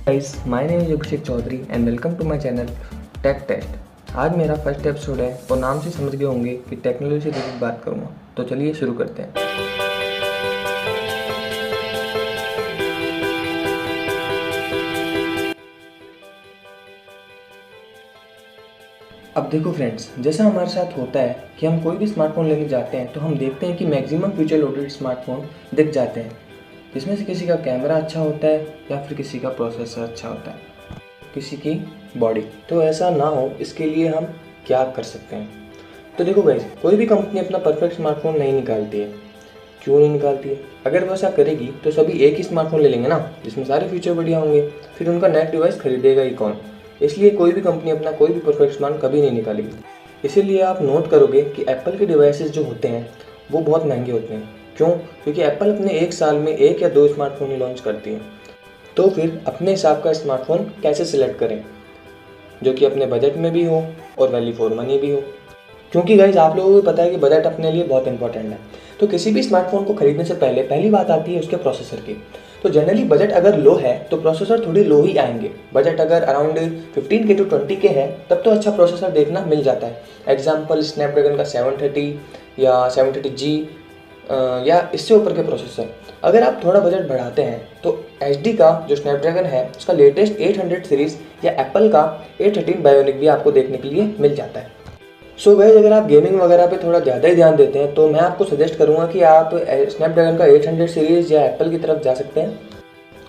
Guys, my name is Abhishek Chaudhary and welcome to my channel tech test. आज मेरा first episode है और नाम से समझ गए होंगे कि टेक्नोलॉजी से रिलेटेड बात करूँगा। तो चलिए शुरू करते हैं। अब देखो फ्रेंड्स, जैसा हमारे साथ होता है कि हम कोई भी स्मार्टफोन लेने जाते हैं तो हम देखते हैं कि मैक्सिमम फीचर लोडेड स्मार्टफोन दिख जाते हैं, जिसमें से किसी का कैमरा अच्छा होता है या फिर किसी का प्रोसेसर अच्छा होता है, किसी की बॉडी। तो ऐसा ना हो, इसके लिए हम क्या कर सकते हैं? तो देखो गाइस, कोई भी कंपनी अपना परफेक्ट स्मार्टफोन नहीं निकालती है। क्यों नहीं निकालती है? अगर वो ऐसा करेगी तो सभी एक ही स्मार्टफोन ले लेंगे ना, जिसमें सारे फीचर बढ़िया होंगे। फिर उनका नेक्स्ट डिवाइस खरीदेगा ही कौन? इसलिए कोई भी कंपनी अपना कोई भी परफेक्ट स्मार्ट कभी नहीं निकालेगी। इसीलिए आप नोट करोगे कि एप्पल के डिवाइसेस जो होते हैं वो बहुत महंगे होते हैं। क्यों? क्योंकि एप्पल अपने एक साल में एक या दो स्मार्टफोन ही लॉन्च करती है। तो फिर अपने हिसाब का स्मार्टफोन कैसे सिलेक्ट करें जो कि अपने बजट में भी हो और वैल्यू फॉर मनी भी हो? क्योंकि गाइज, आप लोगों को पता है कि बजट अपने लिए बहुत इंपॉर्टेंट है। तो किसी भी स्मार्टफोन को खरीदने से पहले पहली बात आती है उसके प्रोसेसर की। तो जनरली बजट अगर लो है तो प्रोसेसर थोड़ी लो ही आएंगे। बजट अगर अराउंड 15K to 20K है तब तो अच्छा प्रोसेसर देखना मिल जाता है। एग्जाम्पल स्नैपड्रैगन का 730 या 730G या इससे ऊपर के प्रोसेसर। अगर आप थोड़ा बजट बढ़ाते हैं तो HD का जो स्नैपड्रैगन है उसका लेटेस्ट 800 सीरीज़ या एप्पल का A13 बायोनिक भी आपको देखने के लिए मिल जाता है। सो गाइस, अगर आप गेमिंग वगैरह पे थोड़ा ज़्यादा ही ध्यान देते हैं तो मैं आपको सजेस्ट करूँगा कि आप स्नैपड्रैगन का 800 सीरीज़ या एप्पल की तरफ जा सकते हैं।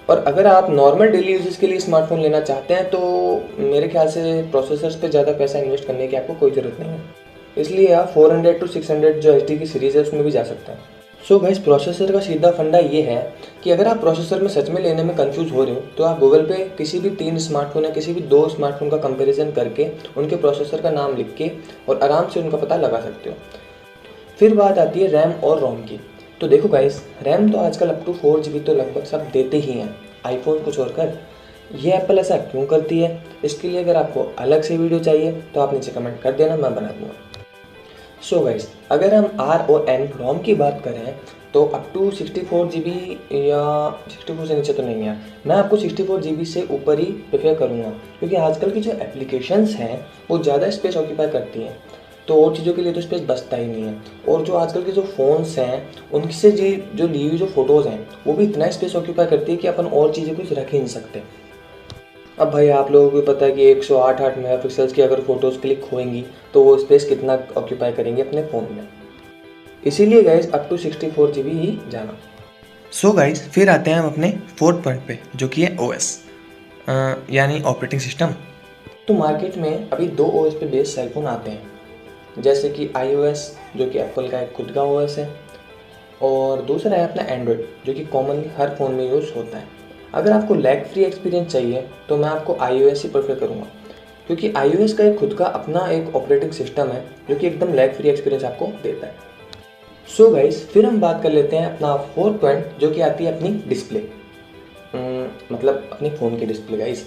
और अगर आप नॉर्मल डेली यूजेस के लिए स्मार्टफोन लेना चाहते हैं तो मेरे ख्याल से प्रोसेसर्स पे ज़्यादा पैसा इन्वेस्ट करने की आपको कोई ज़रूरत नहीं है। इसलिए आप 400 to 600 जो HD की सीरीज़ है उसमें भी जा सकते हैं। सो गाइस, प्रोसेसर का सीधा फंडा ये है कि अगर आप प्रोसेसर में सच में लेने में कंफ्यूज हो रहे हो तो आप गूगल पे किसी भी 3 स्मार्टफोन या किसी भी 2 स्मार्टफोन का कंपैरिजन करके उनके प्रोसेसर का नाम लिख के और आराम से उनका पता लगा सकते हो। फिर बात आती है रैम और रोम की। तो देखो गाइस, रैम तो आजकल अप टू 4GB तो लगभग सब देते ही हैं, आईफोन को छोड़कर। ये एप्पल ऐसा क्यों करती है? इसके लिए अगर आपको अलग से वीडियो चाहिए तो आप नीचे कमेंट कर देना, मैं बना दूँगा। सो गाइस, अगर हम ROM रोम की बात करें तो अप टू 64GB या 64 से नीचे तो नहीं है। मैं आपको 64GB से ऊपर ही प्रेफर करूँगा, क्योंकि आजकल की जो एप्लीकेशंस हैं वो ज़्यादा स्पेस ऑक्यूपाई करती हैं। तो और चीज़ों के लिए तो स्पेस बचता ही नहीं है। और जो आजकल के जो फ़ोन्स हैं उनसे जो ली हुई जो फ़ोटोज़ हैं वो भी इतना स्पेस ऑक्यूपाई करती है कि अपन और चीज़ें कुछ रख ही नहीं सकते। अब भाई, आप लोगों को पता है कि 108 मेगापिक्सल्स की अगर फ़ोटोज़ क्लिक होएंगी तो वो स्पेस कितना ऑक्यूपाई करेंगे अपने फ़ोन में। इसीलिए गाइज अप टू 64GB ही जाना। सो गाइज, फिर आते हैं हम अपने फोर्थ पॉइंट पे, जो कि है OS यानी ऑपरेटिंग सिस्टम। तो मार्केट में अभी 2 OS पे बेस्ड सेलफोन आते हैं, जैसे कि iOS जो कि एप्पल का एक खुद का OS है, और दूसरा है अपना एंड्रॉयड जो कि कॉमनली हर फ़ोन में यूज़ होता है। अगर आपको लैग फ्री एक्सपीरियंस चाहिए तो मैं आपको iOS ही प्रेफर करूँगा, क्योंकि iOS का एक खुद का अपना एक ऑपरेटिंग सिस्टम है जो कि एकदम लैग फ्री एक्सपीरियंस आपको देता है। सो गाइस, फिर हम बात कर लेते हैं अपना फोर्थ पॉइंट, जो कि आती है अपनी डिस्प्ले। मतलब अपने फ़ोन की डिस्प्ले। गाइस,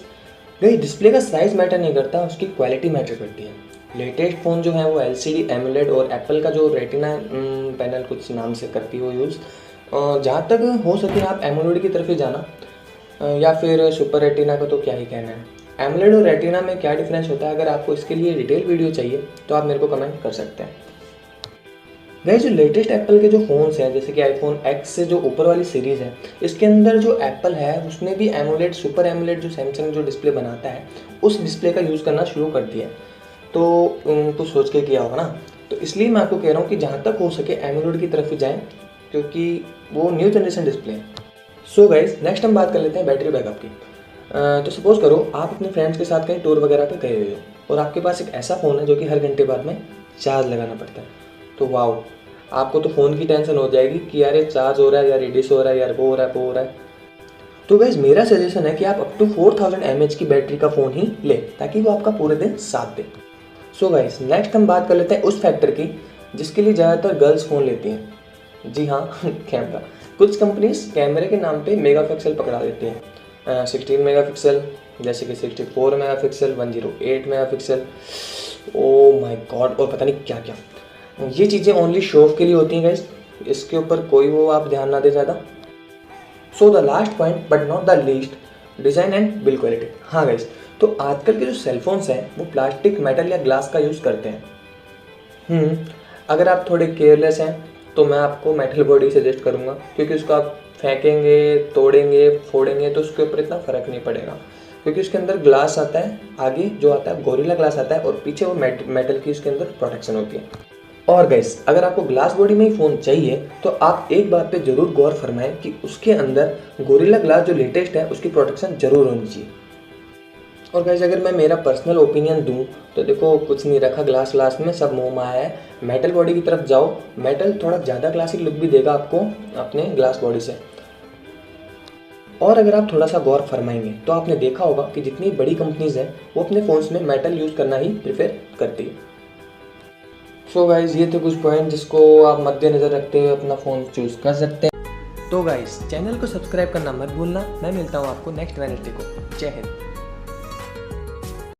डिस्प्ले का साइज़ मैटर नहीं करता, उसकी क्वालिटी मैटर करती है। लेटेस्ट फ़ोन जो है वो LCD AMOLED और एप्पल का जो रेटिना पैनल कुछ नाम से करती हो यूज़। जहाँ तक हो सके आप AMOLED की तरफ ही जाना, या फिर सुपर रेटिना का तो क्या ही कहना है। AMOLED और रेटिना में क्या डिफरेंस होता है, अगर आपको इसके लिए डिटेल वीडियो चाहिए तो आप मेरे को कमेंट कर सकते हैं। गाइस, जो लेटेस्ट एप्पल के जो फ़ोन्स हैं, जैसे कि आईफोन X से जो ऊपर वाली सीरीज़ है, इसके अंदर जो एप्पल है उसने भी AMOLED सुपर AMOLED जो सैमसंग जो डिस्प्ले बनाता है उस डिस्प्ले का यूज़ करना शुरू कर दिया है। तो कुछ सोच के किया होगा ना। तो इसलिए मैं आपको कह रहा हूँ कि जहाँ तक हो सके AMOLED की तरफ ही जाएँ, क्योंकि वो न्यू जनरेशन डिस्प्ले है। सो गाइस, नेक्स्ट हम बात कर लेते हैं बैटरी बैकअप की। तो सपोज़ करो आप अपने फ्रेंड्स के साथ कहीं टूर वगैरह पे गए हुए हो और आपके पास एक ऐसा फ़ोन है जो कि हर घंटे बाद में चार्ज लगाना पड़ता है। तो वाओ, आपको तो फ़ोन की टेंशन हो जाएगी कि यार ये चार्ज हो रहा है, यार रिड्यूस हो रहा है, यार वो हो रहा है, वो हो रहा है। तो गाइस, मेरा सजेशन है कि आप अप टू 4000 mAh की बैटरी का फ़ोन ही लें, ताकि वो आपका पूरे दिन साथ दे। सो गाइस, नेक्स्ट हम बात कर लेते हैं उस फैक्टर की जिसके लिए ज़्यादातर गर्ल्स फ़ोन लेती हैं। जी हाँ, कैमरा। कुछ कंपनीज कैमरे के नाम पे मेगापिक्सल पकड़ा देती हैं। 16 मेगापिक्सल, जैसे कि 64 megapixel, 108 megapixel, oh my God, और पता नहीं क्या क्या। ये चीज़ें ओनली शो ऑफ के लिए होती हैं गाइस, इसके ऊपर कोई वो आप ध्यान ना दे ज़्यादा। So the last point but not the least, design and build quality. हाँ गाइस, तो आजकल के जो सेलफोन्स हैं वो प्लास्टिक, मेटल या ग्लास का यूज़ करते हैं। अगर आप थोड़े केयरलेस हैं तो मैं आपको मेटल बॉडी सजेस्ट करूँगा, क्योंकि उसको आप फेंकेंगे, तोड़ेंगे, फोड़ेंगे तो उसके ऊपर इतना फ़र्क नहीं पड़ेगा, क्योंकि उसके अंदर ग्लास आता है, आगे जो आता है गोरिल्ला ग्लास आता है और पीछे वो मेटल की उसके अंदर प्रोटेक्शन होती है। और गाइस, अगर आपको ग्लास बॉडी में ही फ़ोन चाहिए तो आप एक बात पे ज़रूर गौर फरमाएं कि उसके अंदर गोरिल्ला ग्लास जो लेटेस्ट है उसकी प्रोटेक्शन ज़रूर होनी चाहिए। और गाइस, अगर मैं मेरा पर्सनल ओपिनियन दूं तो देखो, कुछ नहीं रखा ग्लास में, सब मोह माया है। मेटल बॉडी की तरफ जाओ, मेटल थोड़ा ज़्यादा क्लासिक लुक भी देगा आपको अपने ग्लास बॉडी से। और अगर आप थोड़ा सा गौर फरमाएंगे तो आपने देखा होगा कि जितनी बड़ी कंपनीज हैं वो अपने फ़ोन्स में मेटल यूज़ करना ही प्रेफर करती है। सो गाइस, ये थे कुछ पॉइंट जिसको आप मद्देनज़र रखते हुए अपना फ़ोन चूज़ कर सकते हैं। तो गाइस, चैनल को सब्सक्राइब करना मत भूलना। मैं मिलता हूँ आपको नेक्स्ट वेडनेसडे को। जय हिंद।